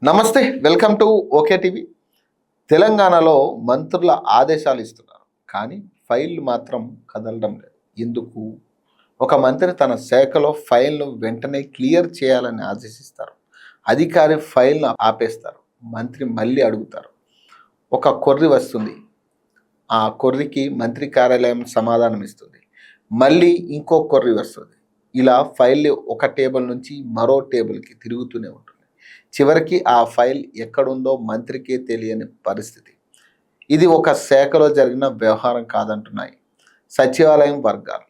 నమస్తే, welcome to okay TV. తెలంగాణలో మంత్రుల ఆదేశాలు ఇస్తున్నారు, కానీ ఫైళ్ళు మాత్రం కదలడం లేదు. ఎందుకు? ఒక మంత్రి తన శాఖలో ఫైల్ను వెంటనే క్లియర్ చేయాలని ఆదేశిస్తారు. అధికారి ఫైల్ను ఆపేస్తారు. మంత్రి మళ్ళీ అడుగుతారు. ఒక కొర్రి వస్తుంది. ఆ కొర్రికి మంత్రి కార్యాలయం సమాధానం ఇస్తుంది. మళ్ళీ ఇంకో కొర్రి వస్తుంది. ఇలా ఫైల్ ఒక టేబుల్ నుంచి మరో టేబుల్కి తిరుగుతూనే ఉంటుంది. చివరికి ఆ ఫైల్ ఎక్కడుందో మంత్రికే తెలియని పరిస్థితి. ఇది ఒక శాఖలో జరిగిన వ్యవహారం కాదంటున్నాయి సచివాలయం వర్గాలు.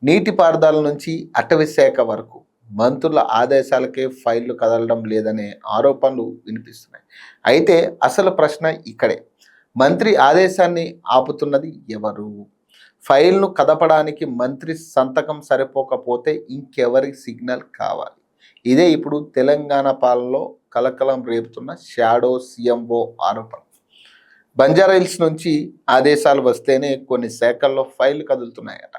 నీటిపారుదల నుంచి అటవీ శాఖ వరకు మంత్రుల ఆదేశాలకే ఫైళ్లు కదలడం లేదనే ఆరోపణలు వినిపిస్తున్నాయి. అయితే అసలు ప్రశ్న ఇక్కడే. మంత్రి ఆదేశాన్ని ఆపుతున్నది ఎవరు? ఫైల్ను కదపడానికి మంత్రి సంతకం సరిపోకపోతే ఇంకెవరి సిగ్నల్ కావాలి? ఇదే ఇప్పుడు తెలంగాణ పాలనలో కలకలం రేపుతున్న షాడో సీఎంఓ ఆరోపణ. బంజారాహిల్స్ నుంచి ఆదేశాలు వస్తేనే కొన్ని శాఖల్లో ఫైళ్లు కదులుతున్నాయట.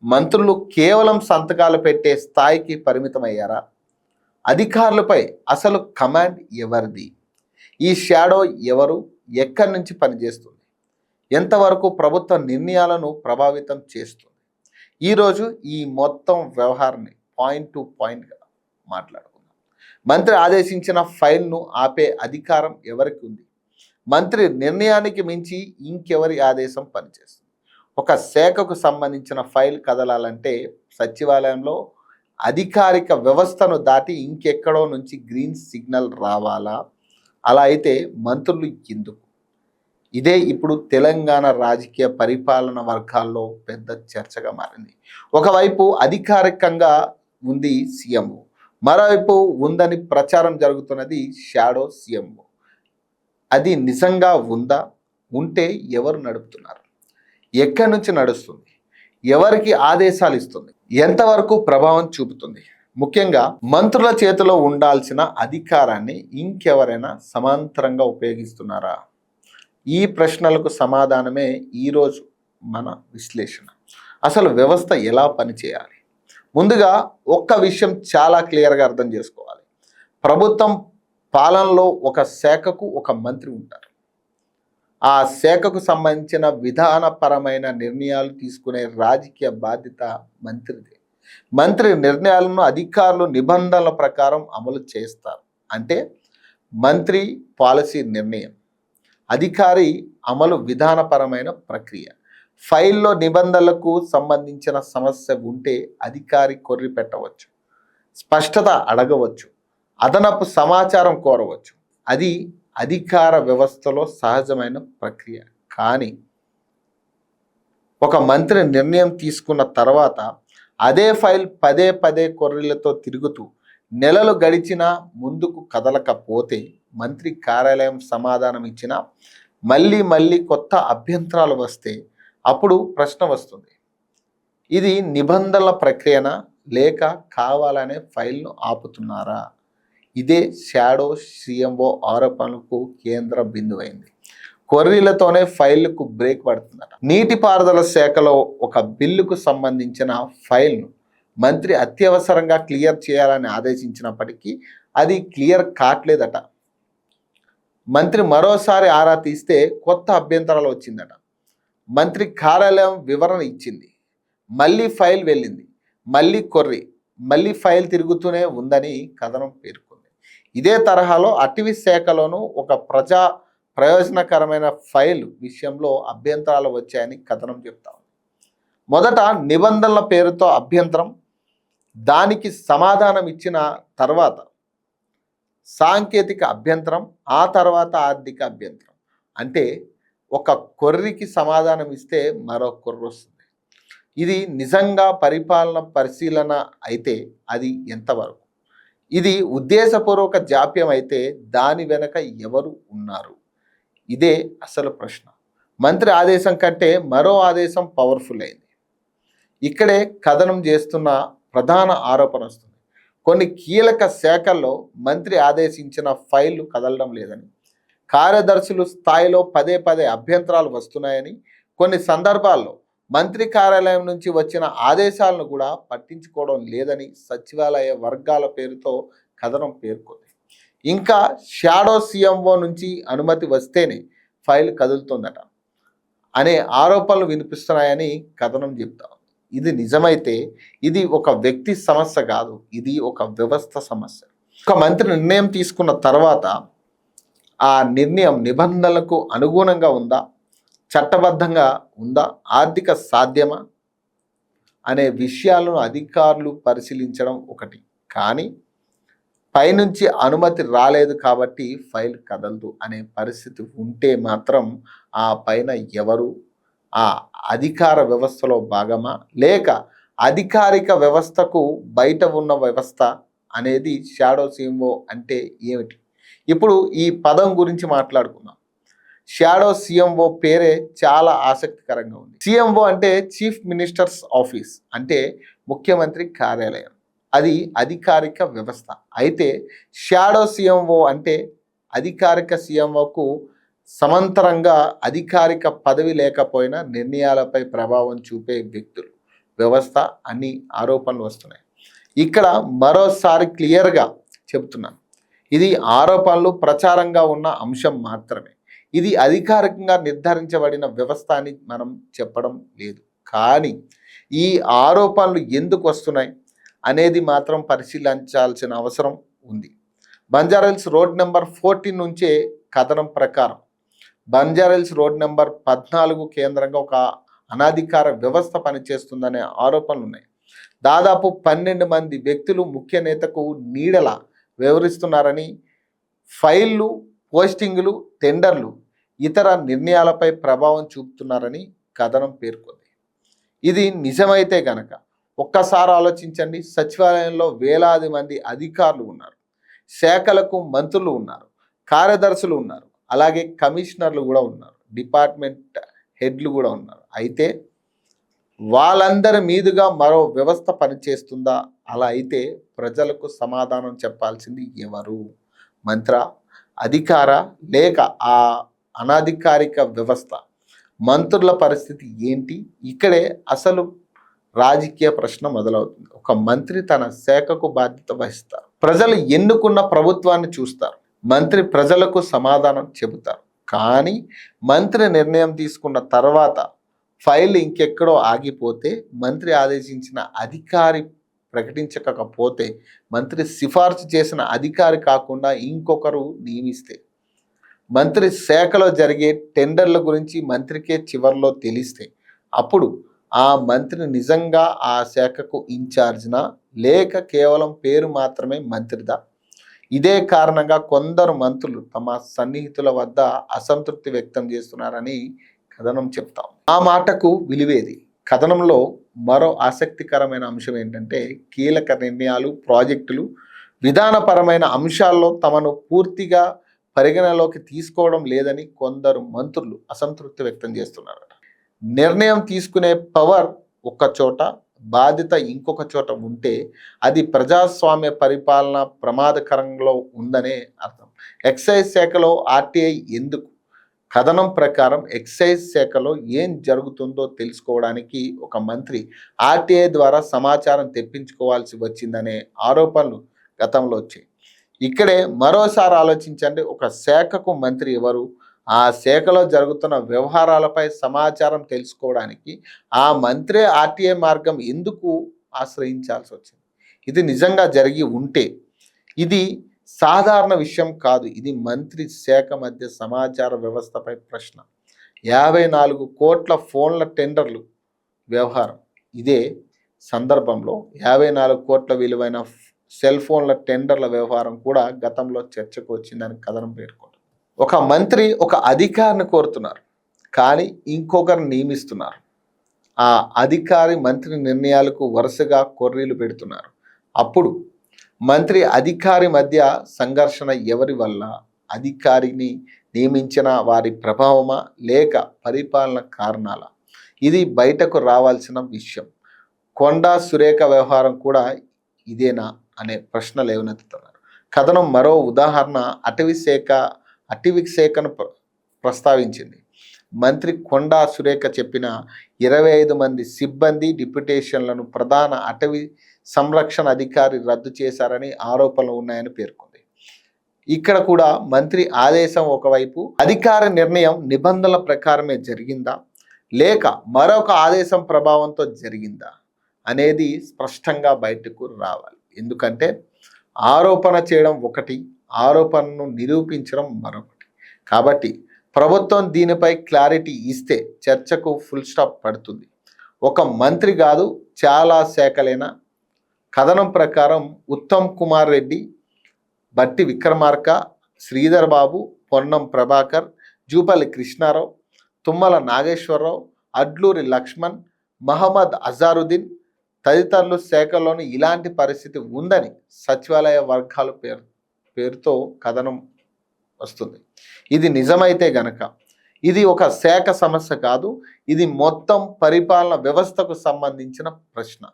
మంత్రులు కేవలం సంతకాలు పెట్టే స్థాయికి పరిమితమయ్యారా? అధికారులపై అసలు కమాండ్ ఎవరిది? ఈ షాడో ఎవరు? ఎక్కడి నుంచి పనిచేస్తుంది? ఎంతవరకు ప్రభుత్వ నిర్ణయాలను ప్రభావితం చేస్తుంది? ఈరోజు ఈ మొత్తం వ్యవహారాన్ని పాయింట్ టు పాయింట్గా మాట్లాడుకుందాం. మంత్రి ఆదేశించిన ఫైల్ను ఆపే అధికారం ఎవరికి ఉంది? మంత్రి నిర్ణయానికి మించి ఇంకెవరి ఆదేశం పనిచేస్తుంది? ఒక శాఖకు సంబంధించిన ఫైల్ కదలాలంటే సచివాలయంలో అధికారిక వ్యవస్థను దాటి ఇంకెక్కడో నుంచి గ్రీన్ సిగ్నల్ రావాలా? అలా అయితే మంత్రులు ఎందుకు? ఇదే ఇప్పుడు తెలంగాణ రాజకీయ పరిపాలన వర్గాల్లో పెద్ద చర్చగా మారింది. ఒకవైపు అధికారికంగా ఉంది సీఎంఓ, మరోవైపు ఉందని ప్రచారం జరుగుతున్నది షాడో సీఎంఓ. అది నిజంగా ఉందా? ఉంటే ఎవరు నడుపుతున్నారు? ఎక్కడి నుంచి నడుస్తుంది? ఎవరికి ఆదేశాలు ఇస్తుంది? ఎంతవరకు ప్రభావం చూపుతుంది? ముఖ్యంగా మంత్రుల చేతిలో ఉండాల్సిన అధికారాన్ని ఇంకెవరైనా సమాంతరంగా ఉపయోగిస్తున్నారా? ఈ ప్రశ్నలకు సమాధానమే ఈరోజు మన విశ్లేషణ. అసలు వ్యవస్థ ఎలా పనిచేయాలి? ముందుగా ఒక్క విషయం చాలా క్లియర్గా అర్థం చేసుకోవాలి. ప్రభుత్వం పాలనలో ఒక శాఖకు ఒక మంత్రి ఉంటారు. ఆ శాఖకు సంబంధించిన విధానపరమైన నిర్ణయాలు తీసుకునే రాజకీయ బాధ్యత మంత్రిదే. మంత్రి నిర్ణయాలను అధికారులు నిబంధనల ప్రకారం అమలు చేస్తారు. అంటే మంత్రి పాలసీ నిర్ణయం, అధికారి అమలు విధానపరమైన ప్రక్రియ. ఫైల్లో నిబంధనలకు సంబంధించిన సమస్య ఉంటే అధికారి కొర్రి పెట్టవచ్చు, స్పష్టత అడగవచ్చు, అదనపు సమాచారం కోరవచ్చు. అది అధికార వ్యవస్థలో సహజమైన ప్రక్రియ. కానీ ఒక మంత్రి నిర్ణయం తీసుకున్న తర్వాత అదే ఫైల్ పదే పదే కొర్రీలతో తిరుగుతూ నెలలు గడిచినా ముందుకు కదలకపోతే మంత్రి కార్యాలయం సమాధానం ఇచ్చినా మళ్ళీ మళ్ళీ కొత్త అభ్యంతరాలు వస్తే అప్పుడు ప్రశ్న వస్తుంది, ఇది నిబంధనల ప్రక్రియనా లేక కావాలనే ఫైల్ను ఆపుతున్నారా? ఇదే షాడో సీఎంఓ ఆరోపణలకు కేంద్ర బిందువైంది. కొర్రీలతోనే ఫైళ్లకు బ్రేక్ పడుతుందట. నీటిపారుదల శాఖలో ఒక బిల్లుకు సంబంధించిన ఫైల్ను మంత్రి అత్యవసరంగా క్లియర్ చేయాలని ఆదేశించినప్పటికీ అది క్లియర్ కావట్లేదట. మంత్రి మరోసారి ఆరా తీస్తే కొత్త అభ్యంతరాలు వచ్చిందట. మంత్రి కార్యాలయం వివరణ ఇచ్చింది, మళ్ళీ ఫైల్ వెళ్ళింది, మళ్ళీ కొర్రి, మళ్ళీ ఫైల్ తిరుగుతూనే ఉందని కథనం పేర్కొంది. ఇదే తరహాలో అటవీ శాఖలోనూ ఒక ప్రయోజనకరమైన ఫైల్ విషయంలో అభ్యంతరాలు వచ్చాయని కథనం చెప్తా ఉంది. మొదట నిబంధనల పేరుతో అభ్యంతరం, దానికి సమాధానం ఇచ్చిన తర్వాత సాంకేతిక అభ్యంతరం, ఆ తర్వాత ఆర్థిక అభ్యంతరం. అంటే ఒక కొర్రికి సమాధానం ఇస్తే మరో కొర్రి వస్తుంది. ఇది నిజంగా పరిపాలన పరిశీలన అయితే అది ఎంతవరకు? ఇది ఉద్దేశపూర్వక జాప్యం అయితే దాని వెనక ఎవరు ఉన్నారు? ఇదే అసలు ప్రశ్న. మంత్రి ఆదేశం కంటే మరో ఆదేశం పవర్ఫుల్ అయింది. ఇక్కడే కథనం చేస్తున్న ప్రధాన ఆరోపణ వస్తుంది. కొన్ని కీలక శాఖల్లో మంత్రి ఆదేశించిన ఫైళ్లు కదలడం లేదని, కార్యదర్శులు స్థాయిలో పదే పదే అభ్యంతరాలు వస్తున్నాయని, కొన్ని సందర్భాల్లో మంత్రి కార్యాలయం నుంచి వచ్చిన ఆదేశాలను కూడా పట్టించుకోవడం లేదని సచివాలయ వర్గాల పేరుతో కథనం పేర్కొంది. ఇంకా షాడో సీఎంఓ నుంచి అనుమతి వస్తేనే ఫైల్ కదులుతుందట అనే ఆరోపణలు వినిపిస్తున్నాయని కథనం చెప్తాం. ఇది నిజమైతే ఇది ఒక వ్యక్తి సమస్య కాదు, ఇది ఒక వ్యవస్థ సమస్య. ఒక మంత్రి నిర్ణయం తీసుకున్న తర్వాత ఆ నిర్ణయం నిబంధనలకు అనుగుణంగా ఉందా, చట్టబద్ధంగా ఉందా, ఆర్థిక సాధ్యమా అనే విషయాలను అధికారులు పరిశీలించడం ఒకటి. కానీ పైనుంచి అనుమతి రాలేదు కాబట్టి ఫైల్ కదలదు అనే పరిస్థితి ఉంటే మాత్రం ఆ పైన ఎవరు, ఆ అధికార వ్యవస్థలో భాగమా లేక అధికారిక వ్యవస్థకు బయట ఉన్న వ్యవస్థ అనేది షాడో సీఎంఓ అంటే ఏమిటి? ఇప్పుడు ఈ పదం గురించి మాట్లాడుకుందాం. షాడో సీఎంఓ పేరే చాలా ఆసక్తికరంగా ఉంది. సీఎంఓ అంటే చీఫ్ మినిస్టర్స్ ఆఫీస్, అంటే ముఖ్యమంత్రి కార్యాలయం. అది అధికారిక వ్యవస్థ. అయితే షాడో సీఎంఓ అంటే అధికారిక సీఎంఓకు సమాంతరంగా అధికారిక పదవి లేకపోయినా నిర్ణయాలపై ప్రభావం చూపే వ్యక్తులు, వ్యవస్థ అన్ని ఆరోపణలు వస్తున్నాయి. ఇక్కడ మరోసారి క్లియర్గా చెప్తున్నాను, ఇది ఆరోపణలు ప్రచారంగా ఉన్న అంశం మాత్రమే. ఇది అధికారికంగా నిర్ధారించబడిన వ్యవస్థ అని మనం చెప్పడం లేదు. కానీ ఈ ఆరోపణలు ఎందుకు వస్తున్నాయి అనేది మాత్రం పరిశీలించాల్సిన అవసరం ఉంది. బంజారాహిల్స్ రోడ్ నెంబర్ 14 నుంచే కథనం ప్రకారం బంజారాహిల్స్ రోడ్ నెంబర్ 14 కేంద్రంగా ఒక అనధికార వ్యవస్థ పనిచేస్తుందనే ఆరోపణలు ఉన్నాయి. దాదాపు 12 మంది వ్యక్తులు ముఖ్య నేతకు నీడలా వ్యవహరిస్తున్నారని, ఫైళ్ళు, పోస్టింగులు, టెండర్లు, ఇతర నిర్ణయాలపై ప్రభావం చూపుతున్నారని కథనం పేర్కొంది. ఇది నిజమైతే గనక ఒక్కసారి ఆలోచించండి. సచివాలయంలో వేలాది మంది అధికారులు ఉన్నారు, శాఖలకు మంత్రులు ఉన్నారు, కార్యదర్శులు ఉన్నారు, అలాగే కమిషనర్లు కూడా ఉన్నారు, డిపార్ట్మెంట్ హెడ్లు కూడా ఉన్నారు. అయితే వాళ్ళందరి మీదుగా మరో వ్యవస్థ పనిచేస్తుందా? అలా అయితే ప్రజలకు సమాధానం చెప్పాల్సింది ఎవరు? మంత్ర, అధికార లేక ఆ అనధికారిక వ్యవస్థ? మంత్రుల పరిస్థితి ఏంటి? ఇక్కడే అసలు రాజకీయ ప్రశ్న మొదలవుతుంది. ఒక మంత్రి తన శాఖకు బాధ్యత వహిస్తారు, ప్రజలు ఎన్నుకున్న ప్రభుత్వాన్ని చూస్తారు, మంత్రి ప్రజలకు సమాధానం చెబుతారు. కానీ మంత్రి నిర్ణయం తీసుకున్న తర్వాత ఫైల్ ఇంకెక్కడో ఆగిపోతే, మంత్రి ఆదేశించిన అధికారి ప్రకటించకపోతే, మంత్రి సిఫార్సు చేసిన అధికారి కాకుండా ఇంకొకరు నియమిస్తే, మంత్రి శాఖలో జరిగే టెండర్ల గురించి మంత్రికే చివరిలో తెలిస్తే, అప్పుడు ఆ మంత్రి నిజంగా ఆ శాఖకు ఇన్ఛార్జినా లేక కేవలం పేరు మాత్రమే మంత్రిదా? ఇదే కారణంగా కొందరు మంత్రులు తమ సన్నిహితుల వద్ద అసంతృప్తి వ్యక్తం చేస్తున్నారని కథనం చెప్తాం. ఆ మాటకు విలువేది. కథనంలో మరో ఆసక్తికరమైన అంశం ఏంటంటే, కీలక నిర్ణయాలు, ప్రాజెక్టులు, విధానపరమైన అంశాల్లో తమను పూర్తిగా పరిగణలోకి తీసుకోవడం లేదని కొందరు మంత్రులు అసంతృప్తి వ్యక్తం చేస్తున్నారట. నిర్ణయం తీసుకునే పవర్ ఒక చోట, బాధ్యత ఇంకొక చోట ఉంటే అది ప్రజాస్వామ్య పరిపాలన ప్రమాదకరంలో ఉందనే అర్థం. ఎక్సైజ్ శాఖలో ఆర్టీఐ ఎందుకు? కథనం ప్రకారం ఎక్సైజ్ శాఖలో ఏం జరుగుతుందో తెలుసుకోవడానికి ఒక మంత్రి ఆర్టీఐ ద్వారా సమాచారం తెప్పించుకోవాల్సి వచ్చిందనే ఆరోపణలు గతంలో వచ్చాయి. ఇక్కడే మరోసారి ఆలోచించండి, ఒక శాఖకు మంత్రి ఎవరు? ఆ శాఖలో జరుగుతున్న వ్యవహారాలపై సమాచారం తెలుసుకోవడానికి ఆ మంత్రే ఆర్టీఐ మార్గం ఎందుకు ఆశ్రయించాల్సి వచ్చింది? ఇది నిజంగా జరిగి ఉంటే ఇది సాధారణ విషయం కాదు. ఇది మంత్రి శాఖ మధ్య సమాచార వ్యవస్థపై ప్రశ్న. 54 కోట్ల ఫోన్ల టెండర్లు వ్యవహారం. ఇదే సందర్భంలో 54 కోట్ల విలువైన సెల్ ఫోన్ల టెండర్ల వ్యవహారం కూడా గతంలో చర్చకు వచ్చిందని కథనం పేర్కొంది. ఒక మంత్రి ఒక అధికారిని కోరుతున్నారు, కానీ ఇంకొకరు నియమిస్తున్నారు. ఆ అధికారి మంత్రి నిర్ణయాలకు వరుసగా కొర్రీలు పెడుతున్నారు. అప్పుడు మంత్రి అధికారి మధ్య సంఘర్షణ ఎవరి వల్ల? అధికారిని నియమించిన వారి ప్రభావమా లేక పరిపాలన కారణాల? ఇది బయటకు రావాల్సిన విషయం. కొండా సురేఖ వ్యవహారం కూడా ఇదేనా అనే ప్రశ్న లేవనెత్తుతున్నారు. కథనం మరో ఉదాహరణ అటవీ శాఖను ప్రస్తావించింది. మంత్రి కొండా సురేఖ చెప్పిన 25 మంది సిబ్బంది డిప్యుటేషన్లను ప్రధాన అటవీ సంరక్షణ అధికారి రద్దు చేశారని ఆరోపణలు ఉన్నాయని పేర్కొంది. ఇక్కడ కూడా మంత్రి ఆదేశం ఒకవైపు, అధికార నిర్ణయం నిబంధనల ప్రకారమే జరిగిందా లేక మరొక ఆదేశం ప్రభావంతో జరిగిందా అనేది స్పష్టంగా బయటకు రావాలి. ఎందుకంటే ఆరోపణ చేయడం ఒకటి, ఆరోపణను నిరూపించడం మరొకటి. కాబట్టి ప్రభుత్వం దీనిపై క్లారిటీ ఇస్తే చర్చకు ఫుల్ స్టాప్ పడుతుంది. ఒక మంత్రి కాదు, చాలా శాఖలైన కథనం ప్రకారం ఉత్తమ్ కుమార్ రెడ్డి, బట్టి విక్రమార్క, శ్రీధర్ బాబు, పొన్నం ప్రభాకర్, జూపల్లి కృష్ణారావు, తుమ్మల నాగేశ్వరరావు, అడ్లూరి లక్ష్మణ్, మహమ్మద్ అజారుద్దీన్ తదితరులు శాఖల్లోని ఇలాంటి పరిస్థితి ఉందని సచివాలయ వర్గాల పేరుతో కథనం వస్తుంది. ఇది నిజమైతే గనక ఇది ఒక శాఖ సమస్య కాదు, ఇది మొత్తం పరిపాలన వ్యవస్థకు సంబంధించిన ప్రశ్న.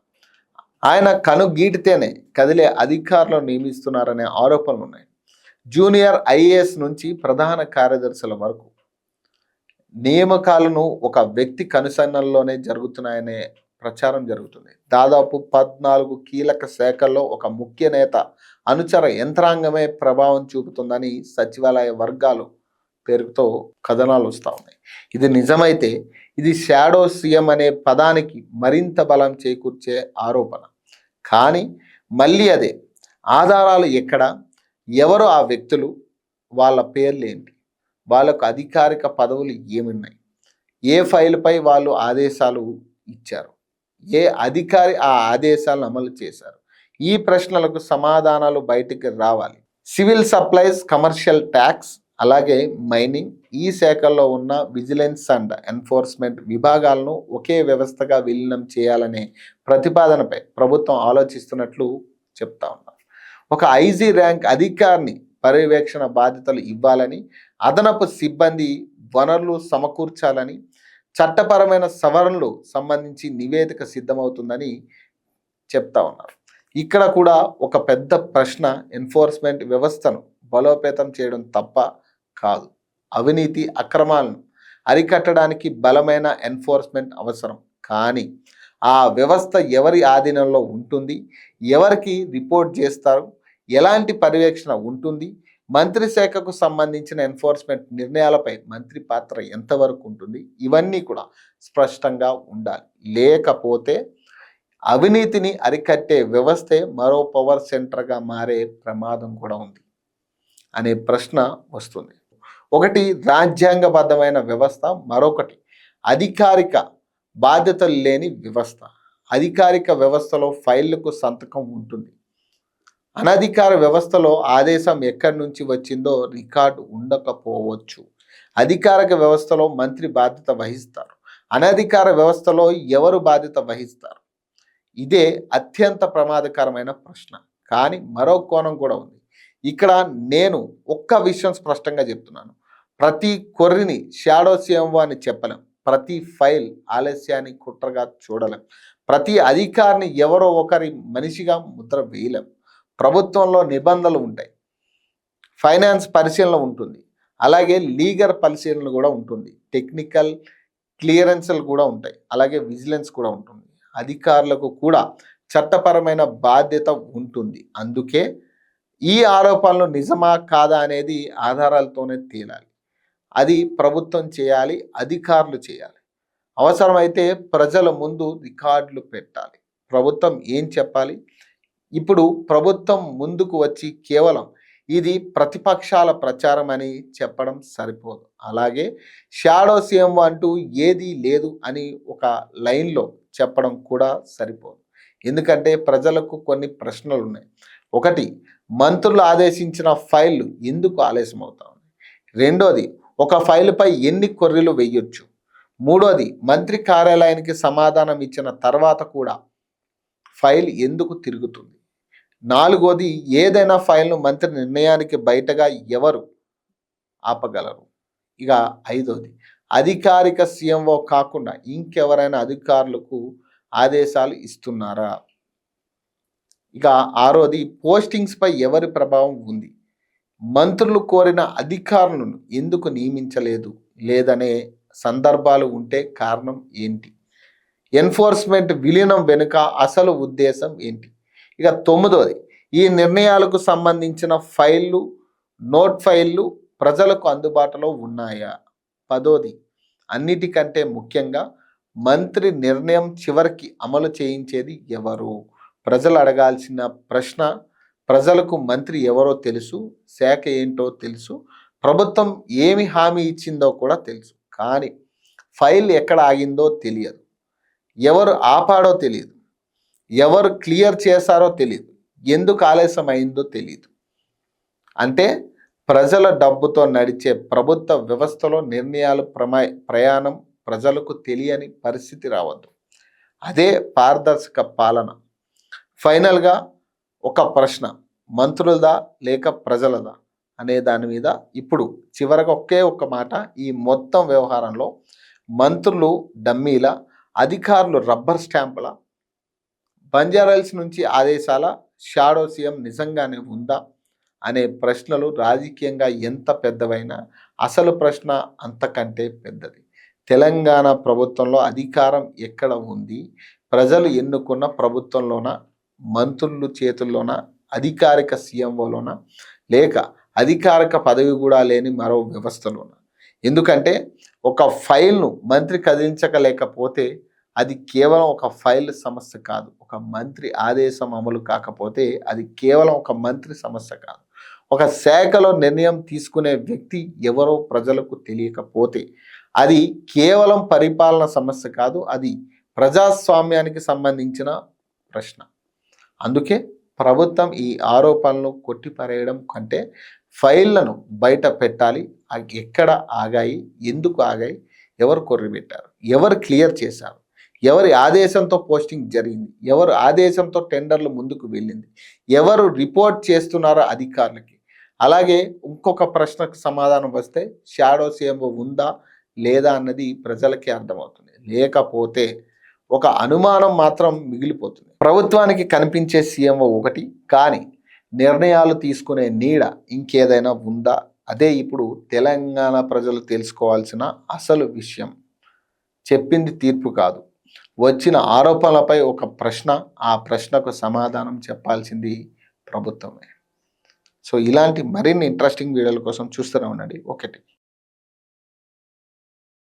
ఆయన కనుగీటితేనే కదిలే అధికారులను నియమిస్తున్నారనే ఆరోపణలు ఉన్నాయి. జూనియర్ ఐఏఎస్ నుంచి ప్రధాన కార్యదర్శుల వరకు నియామకాలను ఒక వ్యక్తి కనుసన్నల్లోనే జరుగుతున్నాయనే ప్రచారం జరుగుతుంది. దాదాపు 14 కీలక శాఖల్లో ఒక ముఖ్య నేత అనుచర యంత్రాంగమే ప్రభావం చూపుతుందని సచివాలయ వర్గాలు పేరుతో కథనాలు వస్తూ ఉన్నాయి. ఇది నిజమైతే ఇది షాడో సీఎం అనే పదానికి మరింత బలం చేకూర్చే ఆరోపణ. కానీ మళ్ళీ అదే, ఆధారాలు ఎక్కడ, ఎవరు ఆ వ్యక్తులు, వాళ్ళ పేర్లు ఏంటి, వాళ్ళకు అధికారిక పదవులు ఏమున్నాయి, ఏ ఫైలుపై వాళ్ళు ఆదేశాలు ఇచ్చారు, ఏ అధికారి ఆ ఆదేశాలను అమలు చేశారు, ఈ ప్రశ్నలకు సమాధానాలు బయటికి రావాలి. సివిల్ సప్లైస్, కమర్షియల్ ట్యాక్స్, అలాగే మైనింగ్, ఈ శాఖల్లో ఉన్న విజిలెన్స్ అండ్ ఎన్ఫోర్స్మెంట్ విభాగాలను ఒకే వ్యవస్థగా విలీనం చేయాలనే ప్రతిపాదనపై ప్రభుత్వం ఆలోచిస్తున్నట్లు చెప్తా ఉన్నారు. ఒక ఐజీ ర్యాంక్ అధికారిని పర్యవేక్షణ బాధ్యతలు ఇవ్వాలని, అదనపు సిబ్బంది వనరులు సమకూర్చాలని, చట్టపరమైన సవరణలు సంబంధించి నివేదిక సిద్ధమవుతుందని చెప్తా ఉన్నారు. ఇక్కడ కూడా ఒక పెద్ద ప్రశ్న, ఎన్ఫోర్స్మెంట్ వ్యవస్థను బలోపేతం చేయడం తప్ప కాదు, అవినీతి అక్రమాలను అరికట్టడానికి బలమైన ఎన్ఫోర్స్మెంట్ అవసరం. కానీ ఆ వ్యవస్థ ఎవరి ఆధీనంలో ఉంటుంది, ఎవరికి రిపోర్ట్ చేస్తారు, ఎలాంటి పర్యవేక్షణ ఉంటుంది, మంత్రి శాఖకు సంబంధించిన ఎన్ఫోర్స్మెంట్ నిర్ణయాలపై మంత్రి పాత్ర ఎంతవరకు ఉంటుంది, ఇవన్నీ కూడా స్పష్టంగా ఉండాలి. లేకపోతే అవినీతిని అరికట్టే వ్యవస్థే మరో పవర్ సెంటర్గా మారే ప్రమాదం కూడా ఉంది అనే ప్రశ్న వస్తుంది. ఒకటి రాజ్యాంగబద్ధమైన వ్యవస్థ, మరొకటి అధికారిక బాధ్యతలు లేని వ్యవస్థ. అధికారిక వ్యవస్థలో ఫైళ్లకు సంతకం ఉంటుంది. అనధికార వ్యవస్థలో ఆదేశం ఎక్కడి నుంచి వచ్చిందో రికార్డు ఉండకపోవచ్చు. అధికారిక వ్యవస్థలో మంత్రి బాధ్యత వహిస్తారు, అనధికార వ్యవస్థలో ఎవరు బాధ్యత వహిస్తారు? ఇదే అత్యంత ప్రమాదకరమైన ప్రశ్న. కానీ మరో కోణం కూడా ఉంది. ఇక్కడ నేను ఒక్క విషయం స్పష్టంగా చెప్తున్నాను, ప్రతి కొర్రిని షాడో సీఎం అని చెప్పలేం, ప్రతి ఫైల్ ఆలస్యాన్ని కుట్రగా చూడలేం, ప్రతి అధికారిని ఎవరో ఒకరి మనిషిగా ముద్ర వేయలేం. ప్రభుత్వంలో నిబంధనలు ఉంటాయి, ఫైనాన్స్ పరిశీలన ఉంటుంది, అలాగే లీగల్ పరిశీలన కూడా ఉంటుంది, టెక్నికల్ క్లియరెన్స్లు కూడా ఉంటాయి, అలాగే విజిలెన్స్ కూడా ఉంటుంది. అధికారులకు కూడా చట్టపరమైన బాధ్యత ఉంటుంది. అందుకే ఈ ఆరోపణలు నిజమా కాదా అనేది ఆధారాలతోనే తేలాలి. అది ప్రభుత్వం చేయాలి, అధికారులు చేయాలి. అవసరమైతే ప్రజల ముందు రికార్డులు పెట్టాలి. ప్రభుత్వం ఏం చెప్పాలి? ఇప్పుడు ప్రభుత్వం ముందుకు వచ్చి కేవలం ఇది ప్రతిపక్షాల ప్రచారం అని చెప్పడం సరిపోదు. అలాగే షాడో సీఎం అంటూ ఏదీ లేదు అని ఒక లైన్లో చెప్పడం కూడా సరిపోదు. ఎందుకంటే ప్రజలకు కొన్ని ప్రశ్నలు ఉన్నాయి. ఒకటి, మంత్రులు ఆదేశించిన ఫైళ్లు ఎందుకు ఆలస్యం అవుతా ఉన్నాయి? రెండోది, ఒక ఫైలుపై ఎన్ని కొర్రీలు వేయొచ్చు? మూడోది, మంత్రి కార్యాలయానికి సమాధానం ఇచ్చిన తర్వాత కూడా ఫైల్ ఎందుకు తిరుగుతుంది? నాలుగోది, ఏదైనా ఫైల్ను మంత్రి నిర్ణయానికి బయటగా ఎవరు ఆపగలరు? ఇక ఐదోది, అధికారిక సీఎంఓ కాకుండా ఇంకెవరైనా అధికారులకు ఆదేశాలు ఇస్తున్నారా? ఇక ఆరోది, పోస్టింగ్స్పై ఎవరి ప్రభావం ఉంది? మంత్రులు కోరిన అధికారులను ఎందుకు నియమించలేదు లేదనే సందర్భాలు ఉంటే కారణం ఏంటి? ఎన్ఫోర్స్మెంట్ విలీనం వెనుక అసలు ఉద్దేశం ఏంటి? ఇక తొమ్మిదోది, ఈ నిర్ణయాలకు సంబంధించిన ఫైళ్లు నోట్ ఫైళ్ళు ప్రజలకు అందుబాటులో ఉన్నాయా? 10ది అన్నిటికంటే ముఖ్యంగా మంత్రి నిర్ణయం చివరికి అమలు చేయించేది ఎవరు? ప్రజలు అడగాల్సిన ప్రశ్న, ప్రజలకు మంత్రి ఎవరో తెలుసు, శాఖ ఏంటో తెలుసు, ప్రభుత్వం ఏమి హామీ ఇచ్చిందో కూడా తెలుసు. కానీ ఫైల్ ఎక్కడ ఆగిందో తెలియదు, ఎవరు ఆపాడో తెలియదు, ఎవరు క్లియర్ చేశారో తెలియదు, ఎందుకు ఆలస్యం అయిందో తెలియదు. అంటే ప్రజల డబ్బుతో నడిచే ప్రభుత్వ వ్యవస్థలో నిర్ణయాలు ప్రయాణం ప్రజలకు తెలియని పరిస్థితి రావద్దు. అదే పారదర్శక పాలన. ఫైనల్గా ఒక ప్రశ్న, మంత్రులదా లేక ప్రజలదా అనే దాని మీద ఇప్పుడు చివరగా ఒకే ఒక్క మాట, ఈ మొత్తం వ్యవహారంలో మంత్రులు డమ్మీల, అధికారులు రబ్బర్ స్టాంపుల, బంజారాహిల్స్ నుంచి ఆదేశాల, షాడో సీఎం నిజంగానే ఉందా అనే ప్రశ్నలు రాజకీయంగా ఎంత పెద్దవైనా అసలు ప్రశ్న అంతకంటే పెద్దది. తెలంగాణ ప్రభుత్వంలో అధికారం ఎక్కడ ఉంది? ప్రజలు ఎన్నుకున్న ప్రభుత్వంలోన, మంత్రుల చేతుల్లోన, అధికారిక సీఎంఓలోన, లేక అధికారిక పదవి కూడా లేని మరో వ్యవస్థలోన? ఎందుకంటే ఒక ఫైల్ను మంత్రి కదిలించలేకపోతే అది కేవలం ఒక ఫైల్ సమస్య కాదు, ఒక మంత్రి ఆదేశం అమలు కాకపోతే అది కేవలం ఒక మంత్రి సమస్య కాదు, ఒక శాఖలో నిర్ణయం తీసుకునే వ్యక్తి ఎవరో ప్రజలకు తెలియకపోతే అది కేవలం పరిపాలన సమస్య కాదు, అది ప్రజాస్వామ్యానికి సంబంధించిన ప్రశ్న. అందుకే ప్రభుత్వం ఈ ఆరోపణలను కొట్టిపారేయడం కంటే ఫైళ్లను బయట పెట్టాలి. ఎక్కడ ఆగాయి, ఎందుకు ఆగాయి, ఎవరు కొర్రిపెట్టారు, ఎవరు క్లియర్ చేశారు, ఎవరి ఆదేశంతో పోస్టింగ్ జరిగింది, ఎవరు ఆదేశంతో టెండర్లు ముందుకు వెళ్ళింది, ఎవరు రిపోర్ట్ చేస్తున్నారో అధికారులకి. అలాగే ఇంకొక ప్రశ్నకు సమాధానం వస్తే షాడో సీఎం ఉందా లేదా అన్నది ప్రజలకి అర్థమవుతుంది. లేకపోతే ఒక అనుమానం మాత్రం మిగిలిపోతుంది. ప్రభుత్వానికి కనిపించే సీఎంఓ ఒకటి, కానీ నిర్ణయాలు తీసుకునే నీడ ఇంకేదైనా ఉందా? అదే ఇప్పుడు తెలంగాణ ప్రజలు తెలుసుకోవాల్సిన అసలు విషయం. చెప్పింది తీర్పు కాదు, వచ్చిన ఆరోపణలపై ఒక ప్రశ్న, ఆ ప్రశ్నకు సమాధానం చెప్పాల్సింది ప్రభుత్వమే. సో ఇలాంటి మరిన్ని ఇంట్రెస్టింగ్ వీడియోల కోసం చూస్తూనే ఉండండి. ఓకే.